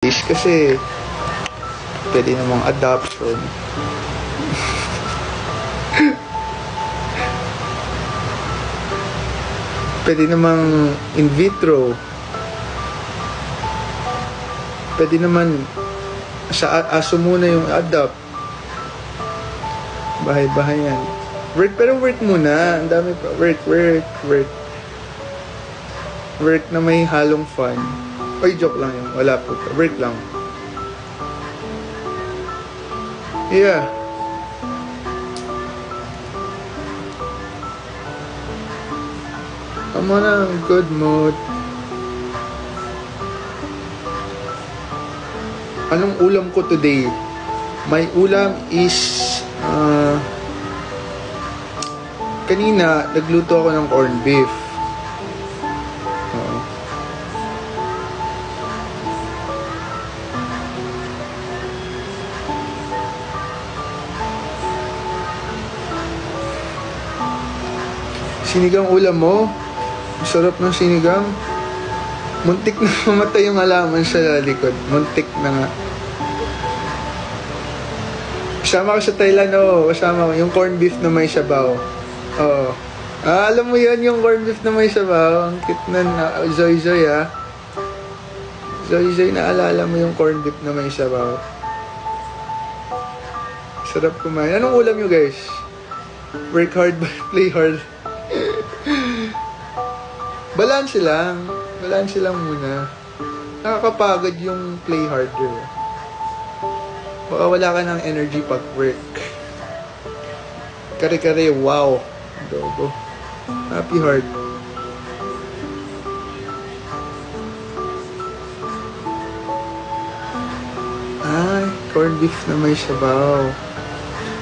kasi pwede namang adoption. Pwede namang in vitro. Pwede naman sa aso muna yung adopt. Bahay-bahayan. Pero work muna. Ang dami pa. Work. Work na may halong fun. Oy, joke lang yun. Wala po. Work lang. Yeah. Come on, good mood. Anong ulam ko today? My ulam is kanina nagluto ako ng corned beef. Sinigang ulam mo? Sarap ng sinigang. Muntik na mamatay yung halaman sa likod. Muntik na nga. Kasama ko sa Thailand, kasama ko yung corned beef na may sabaw. Alam mo yun, yung corned beef na may sabaw. Ang cute na, Zoy, ha? Zoy, naalala mo yung corned beef na may sabaw. Sarap kumain. Anong ulam nyo, guys? Work hard, but play hard. Balance lang muna. Nakakapagod yung play harder. Baka wala ka ng energy pag work. Kare-kare, wow. Dogo. Happy heart. Ay, corned beef na may sabaw.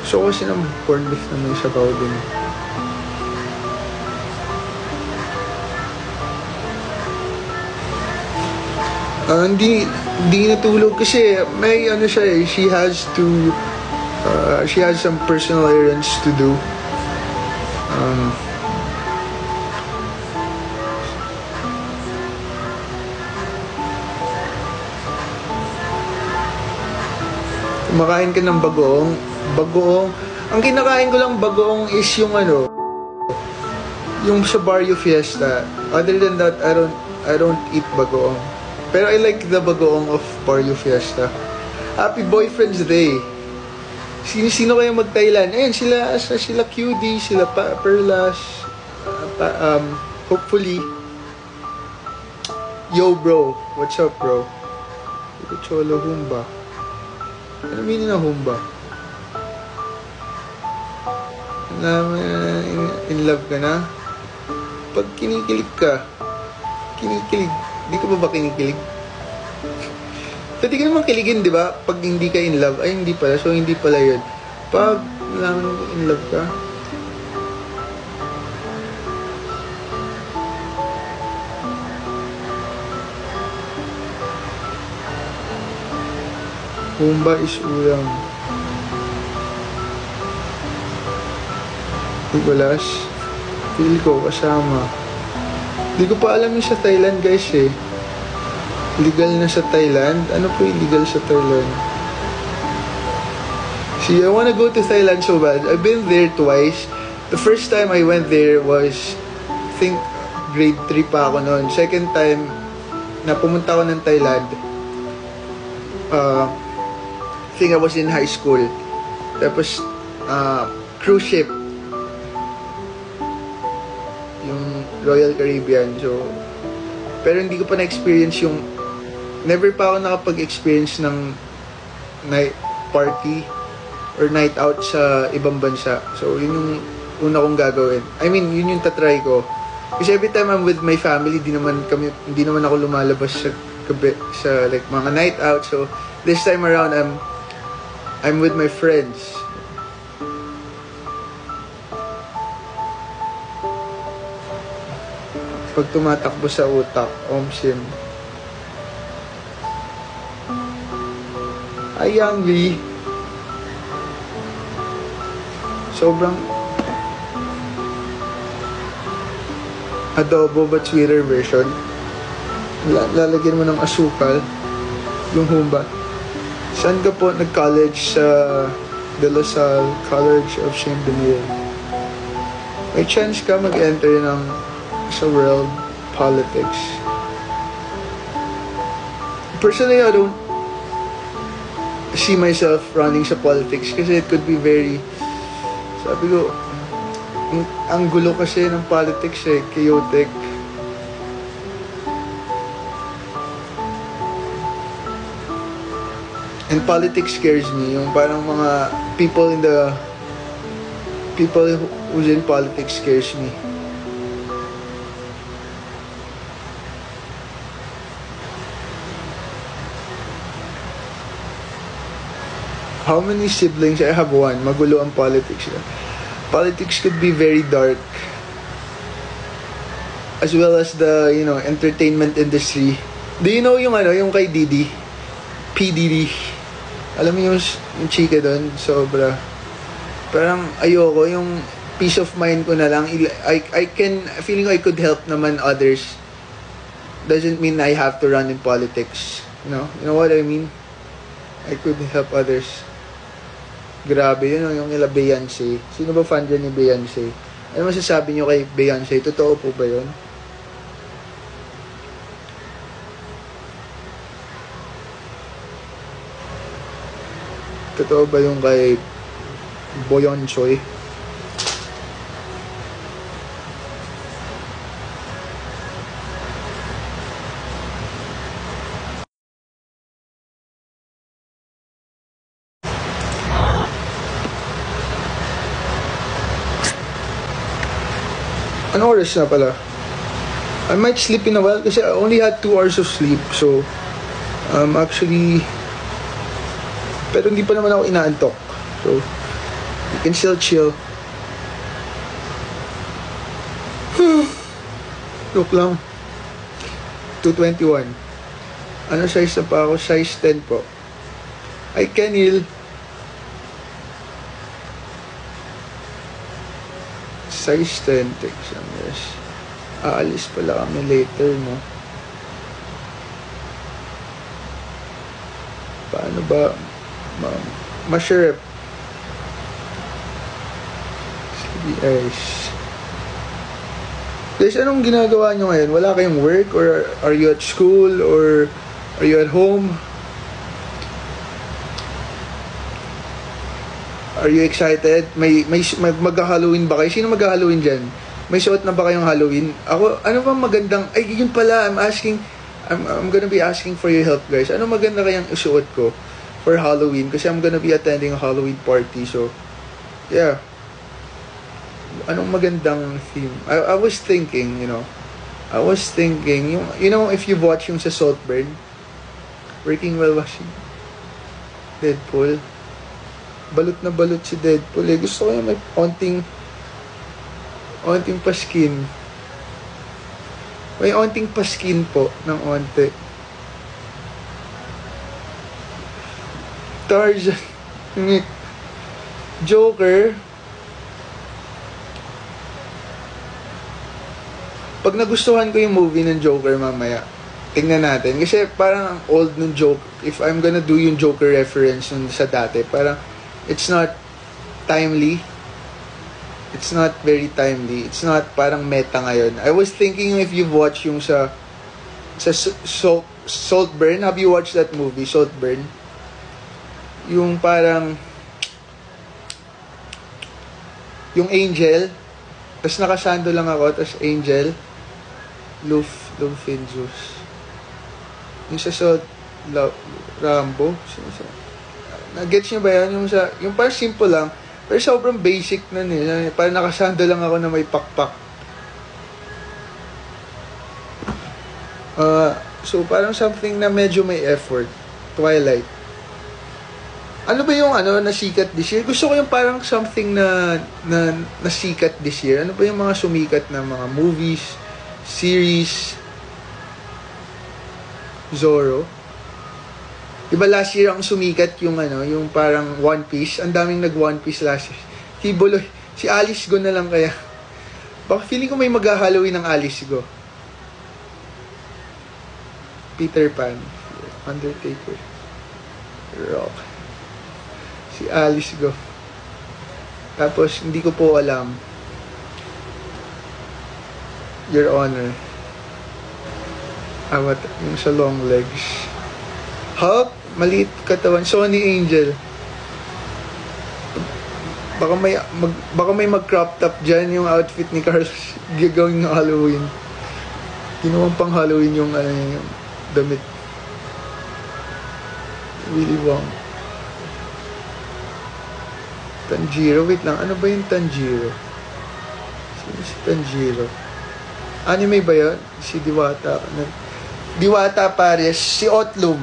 So kasi ng corned beef na may sabaw din. Hindi natulog kasi may siya she has some personal errands to do. Kumakain ka ng bagoong. Ang kinakain ko lang bagoong is yung yung sa Barrio Fiesta. Other than that, I don't eat bagoong. Pero I like the bagoong of Barrio Fiesta. Happy Boyfriend's Day. Sino kaya mag-Thailand? Ayun, sila QD, sila Perlas. Hopefully. Yo, bro. What's up, bro? Cholo humba. Ano meaning na humba? In love ka na? Pag kinikilig ka, di ka ba kinikilig? Pwede ka naman kiligin, di ba? Pag hindi ka in love, ay hindi pala. So, hindi pala yun. Pag in love ka, humba is ulam. Igulas, feel ko kasama. Di ko pa alam yung sa Thailand, guys, eh. Legal na sa Thailand? Ano po illegal sa Thailand? See, I wanna go to Thailand so bad. I've been there twice. The first time I went there was, I think, grade 3 pa ako noon. Second time, na pumunta ako ng Thailand, I think I was in high school. Tapos, cruise ship. Royal Caribbean. So, pero hindi ko pa na-experience yung never pa ako nakapag-experience ng night party or night out sa ibang bansa. So, yun yung una kong gagawin. I mean, yun yung tatry ko. Kasi every time I'm with my family, hindi naman ako lumalabas sa gabi, sa like mga night out. So, this time around, I'm with my friends. Pag tumatakbo sa utak, Omsim. Ay, Yang Lee. Sobrang adobo but sweeter version. Lalagyan mo ng asukal. Yung Humba. Saan ka po nag-college? Sa De La Salle College of Saint Benil. May chance ka mag-enter sa world politics. Personally, I don't see myself running sa politics kasi it could be very, sabi ko, ang gulo kasi ng politics chaotic. And politics scares me, yung parang mga people who's in politics scares me. How many siblings? I have one. Magulo ang politics. Politics could be very dark. As well as the, entertainment industry. Do you know yung kay Didi? P. Diddy. Alam mo yung chika doon? Sobra. Parang ayoko, yung peace of mind ko na lang. Feeling ko I could help naman others. Doesn't mean I have to run in politics. You know what I mean? I could help others. Grabe yun, yung nila Beyonce. Sino ba fan dyan ni Beyonce? Ano masasabi nyo kay Beyonce? Totoo po ba yun? Totoo ba yung kay Boyon Choi? Ano oras na pala? I might sleep in a while kasi I only had 2 hours of sleep. So, actually, pero hindi pa naman ako inaantok. So, you can still chill. Look lang. 2:21. Ano size na pa ako? Size 10 po. Ay, Kenil. Size 10. Yes. Aalis pala kami later, no? Paano ba? Ma-share. Sleepy eyes. Guys, anong ginagawa nyo ngayon? Wala kayong work? Or are you at school? Or are you at home? Are you excited? May mag-Halloween ba kayo? Sino mag-Halloween dyan? May suot na ba kayong Halloween? Ako, ano ba magandang... Ay, yun pala. I'm gonna be asking for your help, guys. Ano maganda kayang isuot ko for Halloween? Kasi I'm gonna be attending a Halloween party. So, yeah. Anong magandang theme? I was thinking, if you've watched yung sa Saltburn, Working While Washing, Deadpool, balot na balot si Deadpool. Gusto ko yung may onting paskin. May onting paskin po ng onte. Tarzan. Joker. Pag nagustuhan ko yung movie ng Joker mamaya, tingnan natin. Kasi parang ang old ng Joker. If I'm gonna do yung Joker reference sa dati, parang it's not timely. It's not very timely. It's not parang meta ngayon. I was thinking if you've watched yung sa Saltburn. Have you watched that movie, Saltburn? Yung parang yung angel, tapos nakasando lang ako, tapos angel, Lufinjus. Yung sa Rambo. Nag-gets nyo ba yan? Yung parang simple lang, pero sobrang basic na nila. Parang nakasando lang ako na may pakpak. So, parang something na medyo may effort. Twilight. Ano ba yung nasikat this year? Gusto ko yung parang something na nasikat this year. Ano ba yung mga sumikat na mga movies, series, Zorro? Diba last year ang sumikat yung yung parang One Piece. Ang daming nag One Piece last year. Si Alice Go na lang kaya. Baka feeling ko may mag-Halloween ng Alice Go. Peter Pan. Undertaker. Rock. Si Alice Go. Tapos, hindi ko po alam. Your Honor. What? Yung sa long legs. Hulk, maliit katawan. Sonny Angel. Baka may mag-crop top dyan yung outfit ni Carlos gagawin ng Halloween. Ginawang pang Halloween yung yung damit. Willy Wong. Tanjiro, wait lang. Ano ba yung Tanjiro? Sino si Tanjiro? Anime ba yun? Si Diwata. Diwata Pares. Si Otlum.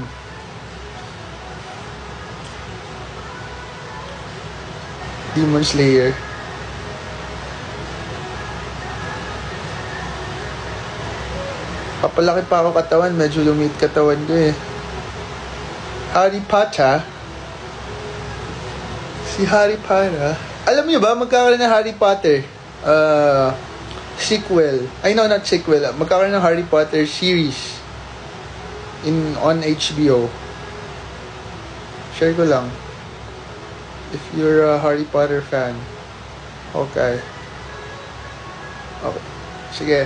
Demon Slayer. Papalaki pa ako katawan. Medyo lumit katawan ko eh. Harry Potter. Si Harry Potter. Alam niyo ba, magkakaroon ng Harry Potter sequel. I know, not sequel. Magkakaroon ng Harry Potter series on HBO. Share ko lang. If you're a Harry Potter fan. Okay. Okay. Sige.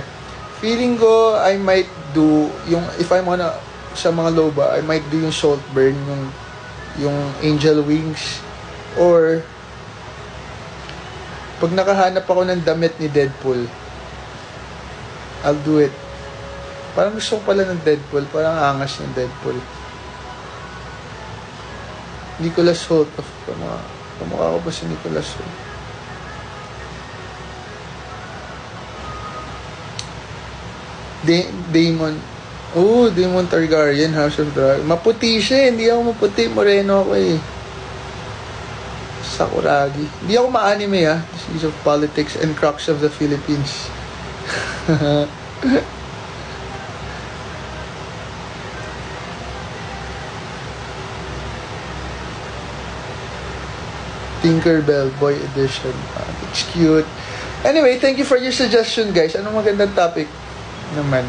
Feeling ko, I might do, if I'm sa mga loba, I might do yung Saltburn, yung Angel Wings. Or, pag nakahanap ako ng damit ni Deadpool, I'll do it. Parang gusto ko pala ng Deadpool. Parang angas ng Deadpool. Nicholas Hoult. Kamukha ko pa si Nicholas Hoult. Damon. Damon Targaryen, House of Dragon. Maputi siya. Hindi ako maputi. Moreno ako eh. Sakuragi. Hindi ako ma-anime ah. This is of Politics and Crux of the Philippines. Tinkerbell Boy Edition. It's cute. Anyway, thank you for your suggestion, guys. Anong magandang topic naman?